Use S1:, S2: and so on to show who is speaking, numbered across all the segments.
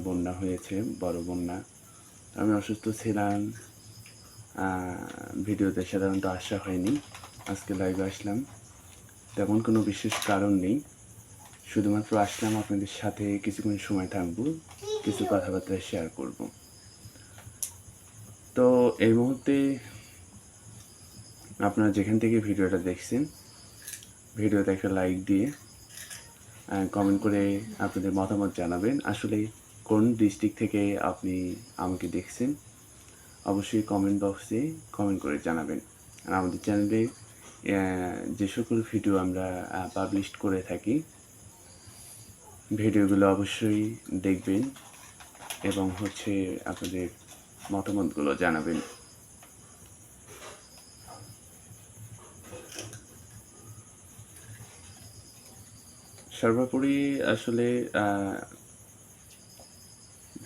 S1: বন্যা হয়েছে, বড় বন্যা। আমি অসুস্থ ছিলাম, ভিডিওতে সাধারণত আসা হয়নি। আজকে লাইভে আসলাম, তেমন কোনো বিশেষ কারণ নেই, শুধুমাত্র আসলাম আপনাদের সাথে কিছুক্ষণ সময় থাকবো, কিছু কথাবার্তা শেয়ার করব। তো এই মুহূর্তে আপনারা যেখান থেকে ভিডিওটা দেখছেন, ভিডিওতে একটা লাইক দিয়ে কমেন্ট করে আপনাদের মতামত জানাবেন। আসলে কোন ডিস্ট্রিক্ট থেকে আপনি আমাকে দেখছেন অবশ্যই কমেন্ট বক্সে কমেন্ট করে জানাবেন। আর আমাদের চ্যানেলে যে সকল ভিডিও আমরা পাবলিশ করে থাকি, ভিডিওগুলো অবশ্যই দেখবেন এবং আপনাদের মতামতগুলো জানাবেন। সর্বোপরি আসলে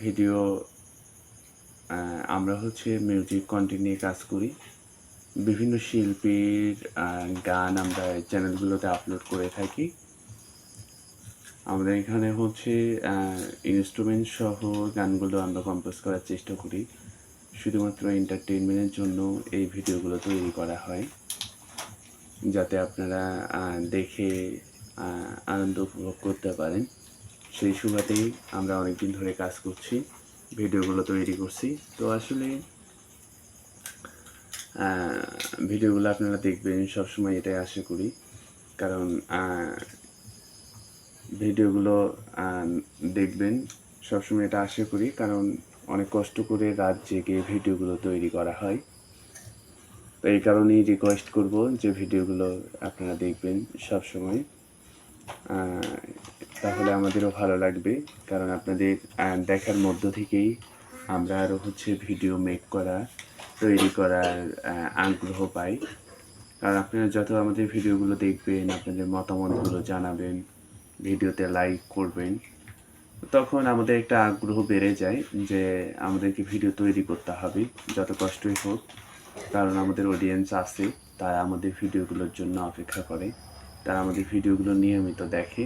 S1: ভিডিও আমরা মিউজিক কন্টেন্ট নিয়ে কাজ করি। বিভিন্ন শিল্পীর গান আমরা চ্যানেলগুলোতে আপলোড করে থাকি। আমাদের এখানে ইনস্ট্রুমেন্ট সহ গানগুলো আমরা কম্পোজ করার চেষ্টা করি। শুধুমাত্র এন্টারটেইনমেন্টের জন্য এই ভিডিওগুলো তৈরি করা হয়, যাতে আপনারা দেখে আনন্দ উপভোগ করতে পারেন। সেই সুবাদেই আমরা অনেকদিন ধরে কাজ করছি, ভিডিওগুলো তৈরি করছি। তো আসলে ভিডিওগুলো আপনারা দেখবেন সবসময়, এটাই আশা করি। কারণ ভিডিওগুলো দেখবেন সবসময়, এটা আশা করি, কারণ অনেক কষ্ট করে রাত জেগে ভিডিওগুলো তৈরি করা হয়। তো এই কারণেই রিকোয়েস্ট করব যে ভিডিওগুলো আপনারা দেখবেন সবসময়, তাহলে আমাদেরও ভালো লাগবে। কারণ আপনাদের দেখার মধ্য থেকেই আমরা আরও ভিডিও মেক করা, তৈরি করার আগ্রহ পাই। কারণ আপনারা যত আমাদের ভিডিওগুলো দেখবেন, আপনাদের মতামতগুলো জানাবেন, ভিডিওতে লাইক করবেন, তখন আমাদের একটা আগ্রহ বেড়ে যায় যে আমাদেরকে ভিডিও তৈরি করতে হবে, যত কষ্টই হোক। কারণ আমাদের অডিয়েন্স আছে, তারা আমাদের ভিডিওগুলোর জন্য অপেক্ষা করে, তারা আমাদের ভিডিওগুলো নিয়মিত দেখে।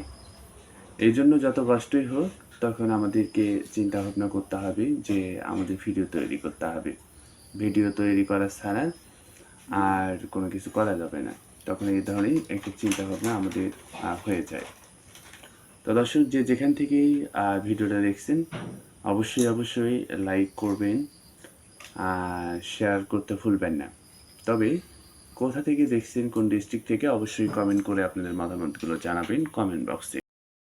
S1: এই জন্য যত কষ্টই হোক, তখন আমাদেরকে চিন্তা ভাবনা করতে হবে যে আমাদের ভিডিও তৈরি করতে হবে। ভিডিও তৈরি করা ছাড়া আর কোনো কিছু করা যাবে না। তখন এই ধরনের একটা চিন্তা ভাবনা আমাদের হয়ে যায়। তো দর্শক, যে যেখান থেকেই ভিডিওটা দেখছেন, অবশ্যই লাইক করবেন, শেয়ার করতে ভুলবেন না। তবে কোথা থেকে দেখছেন, কোন ডিস্ট্রিক্ট থেকে, অবশ্যই কমেন্ট করে আপনাদের মতামতগুলো জানাবেন কমেন্ট বক্সে।